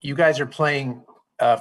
You guys are playing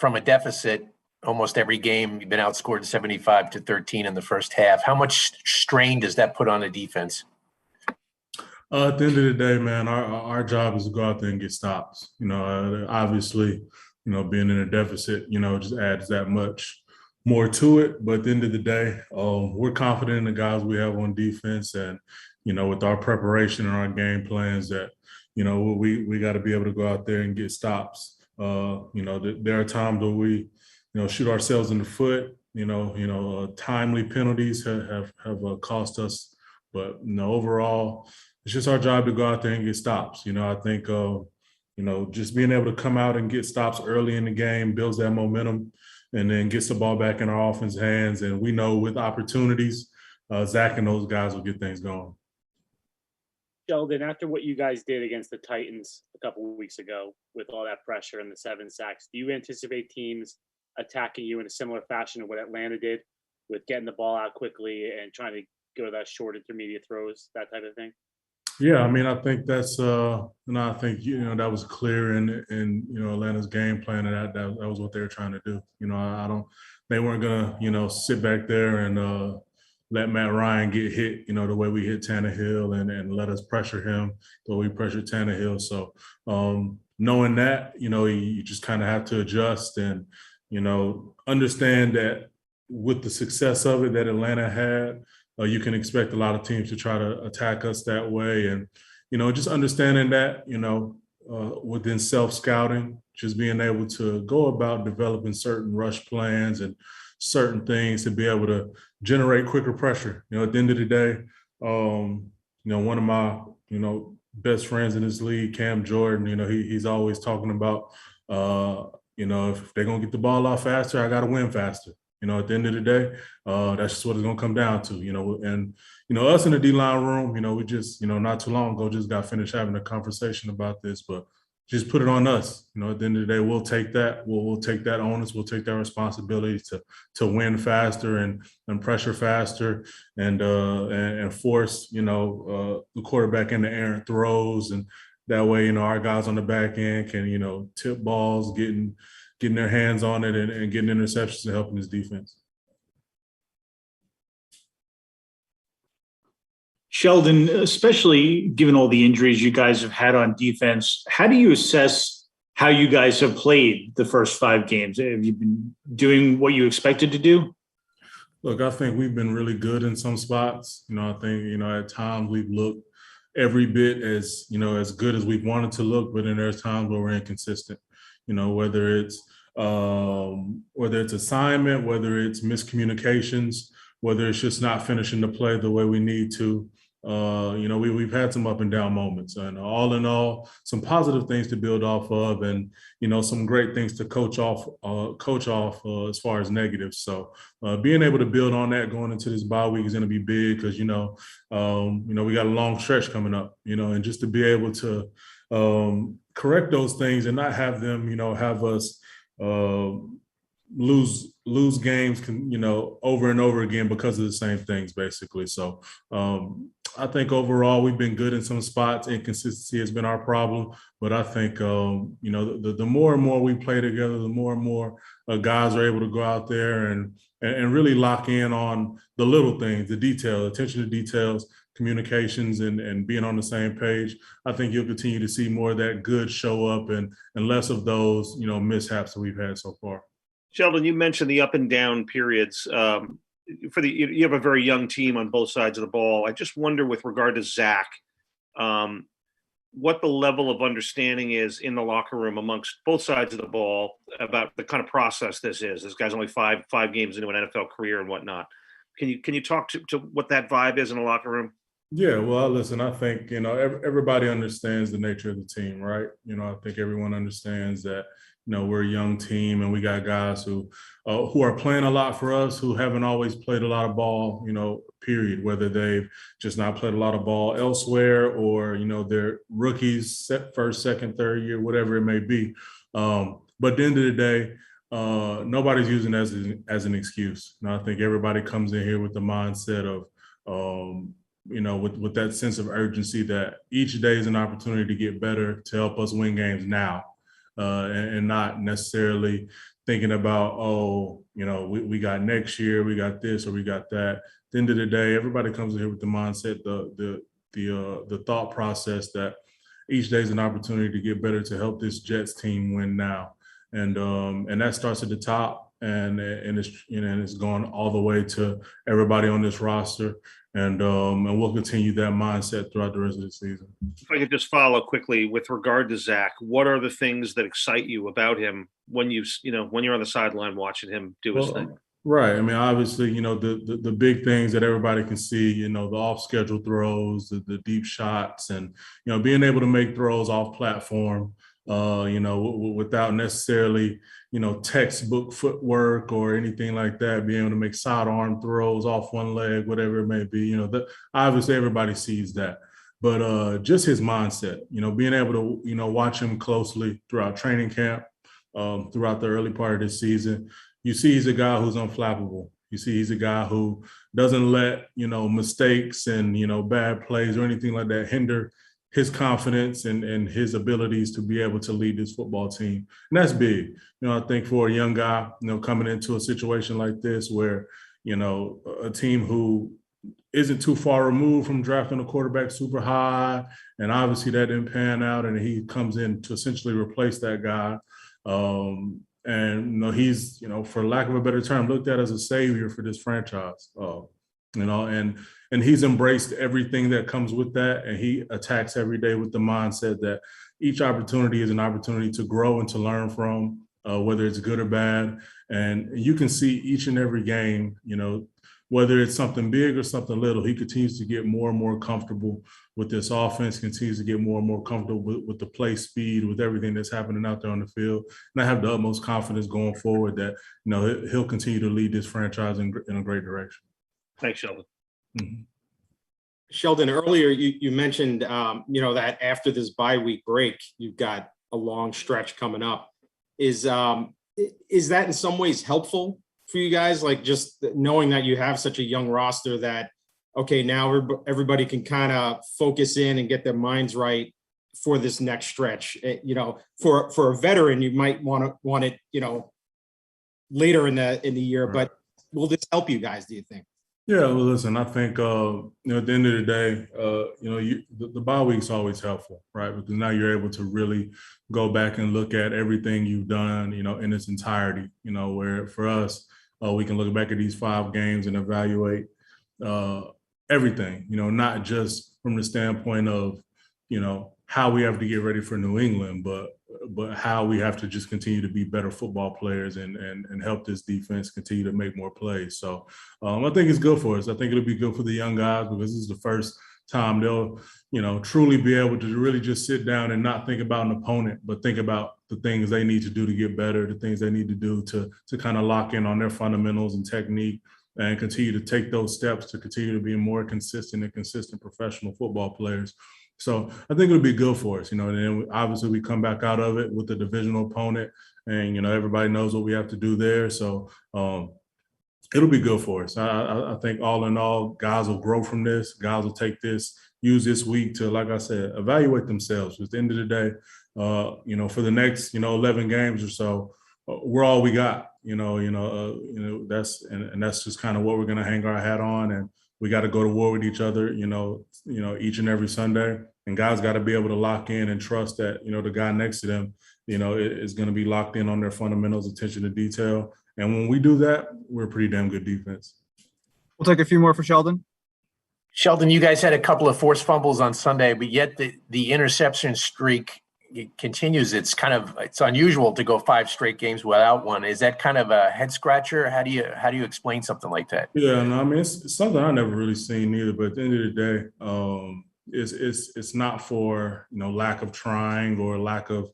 from a deficit almost every game. You've been outscored 75-13 in the first half. How much strain does that put on a defense? At the end of the day, man, our job is to go out there and get stops. Obviously, being in a deficit, just adds that much more to it. But at the end of the day, we're confident in the guys we have on defense, and with our preparation and our game plans, that we got to be able to go out there and get stops. There are times where we, shoot ourselves in the foot. Timely penalties have cost us, but overall, it's just our job to go out there and get stops. I think, just being able to come out and get stops early in the game builds that momentum and then gets the ball back in our offense hands. And we know with opportunities, Zach and those guys will get things going. Sheldon, after what you guys did against the Titans a couple of weeks ago with all that pressure and the 7 sacks, do you anticipate teams attacking you in a similar fashion to what Atlanta did with getting the ball out quickly and trying to go to that short intermediate throws, that type of thing? Yeah, I mean, I think that's, I think, that was clear in Atlanta's game plan, and that was what they were trying to do. They weren't going to, sit back there and let Matt Ryan get hit, the way we hit Tannehill and let us pressure him the way we pressured Tannehill. So knowing that, you just kind of have to adjust and, understand that with the success of it that Atlanta had, you can expect a lot of teams to try to attack us that way. And, just understanding that, within self-scouting, just being able to go about developing certain rush plans and certain things to be able to generate quicker pressure. At the end of the day, one of my, best friends in this league, Cam Jordan, he's always talking about, if they're going to get the ball out faster, I got to win faster. At the end of the day, that's just what it's going to come down to, and, us in the D-line room, we just, not too long ago, just got finished having a conversation about this, but just put it on us. At the end of the day, we'll take that. We'll take that onus. We'll take that responsibility to win faster and pressure faster and force, the quarterback into errant throws. And that way, our guys on the back end can, tip balls, getting their hands on it and getting interceptions and helping his defense. Sheldon, especially given all the injuries you guys have had on defense, how do you assess how you guys have played the first 5 games? Have you been doing what you expected to do? Look, I think we've been really good in some spots. I think, at times we've looked every bit as, as good as we've wanted to look, but then there's times where we're inconsistent, whether it's assignment, whether it's miscommunications, whether it's just not finishing the play the way we need to. We've had some up and down moments, and all in all, some positive things to build off of, and some great things to coach off as far as negatives. So being able to build on that going into this bye week is going to be big because we got a long stretch coming up, and just to be able to correct those things and not have them, have us lose games, over and over again because of the same things, basically. So I think overall we've been good in some spots. Inconsistency has been our problem, but I think the more and more we play together, the more and more guys are able to go out there and really lock in on the little things, the detail, attention to details, communications, and being on the same page. I think you'll continue to see more of that good show up and less of those mishaps that we've had so far. Sheldon, you mentioned the up and down periods. You have a very young team on both sides of the ball. I just wonder, with regard to Zach, what the level of understanding is in the locker room amongst both sides of the ball about the kind of process this is. This guy's only five games into an NFL career and whatnot. Can you talk to what that vibe is in the locker room? Yeah, well, listen, I think, everybody understands the nature of the team, right? I think everyone understands that, we're a young team and we got guys who are playing a lot for us, who haven't always played a lot of ball, period, whether they've just not played a lot of ball elsewhere or, they're rookies, first, second, third year, whatever it may be. But at the end of the day, nobody's using it as an excuse. I think everybody comes in here with the mindset of, with that sense of urgency that each day is an opportunity to get better, to help us win games now. and not necessarily thinking about, oh, we got next year, we got this or we got that. At the end of the day, everybody comes in here with the mindset, the thought process that each day is an opportunity to get better, to help this Jets team win now, and that starts at the top, and it's going all the way to everybody on this roster, and we'll continue that mindset throughout the rest of the season. If I could just follow quickly with regard to Zach, what are the things that excite you about him when when you're on the sideline watching him do his thing? Right. I mean, obviously, the big things that everybody can see, the off-schedule throws, the deep shots, and, being able to make throws off platform, without necessarily, textbook footwork or anything like that, being able to make sidearm throws off one leg, whatever it may be, obviously everybody sees that. But just his mindset, being able to, watch him closely throughout training camp, throughout the early part of this season, you see he's a guy who's unflappable. You see he's a guy who doesn't let, mistakes and, bad plays or anything like that hinder his confidence and his abilities to be able to lead this football team. And that's big. I think for a young guy, coming into a situation like this where, a team who isn't too far removed from drafting a quarterback super high, and obviously that didn't pan out, and he comes in to essentially replace that guy. And he's, for lack of a better term, looked at as a savior for this franchise. And he's embraced everything that comes with that, and he attacks every day with the mindset that each opportunity is an opportunity to grow and to learn from, whether it's good or bad. And you can see each and every game, whether it's something big or something little, he continues to get more and more comfortable with this offense, continues to get more and more comfortable with the play speed, with everything that's happening out there on the field. And I have the utmost confidence going forward that, he'll continue to lead this franchise in a great direction. Thanks, Sheldon. Mm-hmm. Sheldon, earlier you mentioned, that after this bye week break, you've got a long stretch coming up. Is that in some ways helpful for you guys? Like, just knowing that you have such a young roster that, okay, now everybody can kind of focus in and get their minds right for this next stretch. For a veteran, you might want it, later in the year, Right. But will this help you guys, do you think? Yeah, well, listen, I think, at the end of the day, the bye week's always helpful, right? Because now you're able to really go back and look at everything you've done, in its entirety, where for us, we can look back at these 5 games and evaluate everything, not just from the standpoint of, how we have to get ready for New England, but how we have to just continue to be better football players and help this defense continue to make more plays. So I think it's good for us. I think it'll be good for the young guys, because this is the first time they'll, truly be able to really just sit down and not think about an opponent, but think about the things they need to do to get better, the things they need to do to kind of lock in on their fundamentals and technique, and continue to take those steps to continue to be more consistent professional football players. So I think it'll be good for us, and then obviously we come back out of it with a divisional opponent, and, everybody knows what we have to do there. So it'll be good for us. I think all in all, guys will grow from this. Guys will use this week to, like I said, evaluate themselves. At the end of the day, for the next, 11 games or so, we're all we got, that's just kind of what we're going to hang our hat on. And we got to go to war with each other, each and every Sunday. And guys got to be able to lock in and trust that, the guy next to them, is going to be locked in on their fundamentals, attention to detail. And when we do that, we're a pretty damn good defense. We'll take a few more for Sheldon. Sheldon, you guys had a couple of forced fumbles on Sunday, but yet the interception streak continues. It's unusual to go 5 straight games without one. Is that kind of a head scratcher? How do you explain something like that? Yeah, no, I mean, it's something I've never really seen either. But at the end of the day, it's not for lack of trying or lack of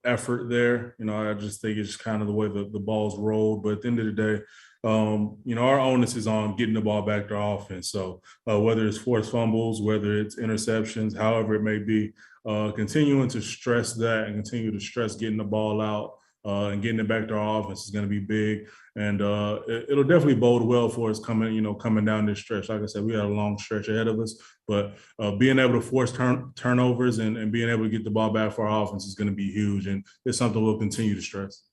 effort there. I just think it's kind of the way the ball's rolled. But at the end of the day, our onus is on getting the ball back to our offense. So whether it's forced fumbles, whether it's interceptions, however it may be, continuing to stress that and continue to stress getting the ball out and getting it back to our offense is going to be big. And it'll definitely bode well for us coming down this stretch. Like I said, we got a long stretch ahead of us, but being able to force turnovers and being able to get the ball back for our offense is going to be huge. And it's something we'll continue to stress.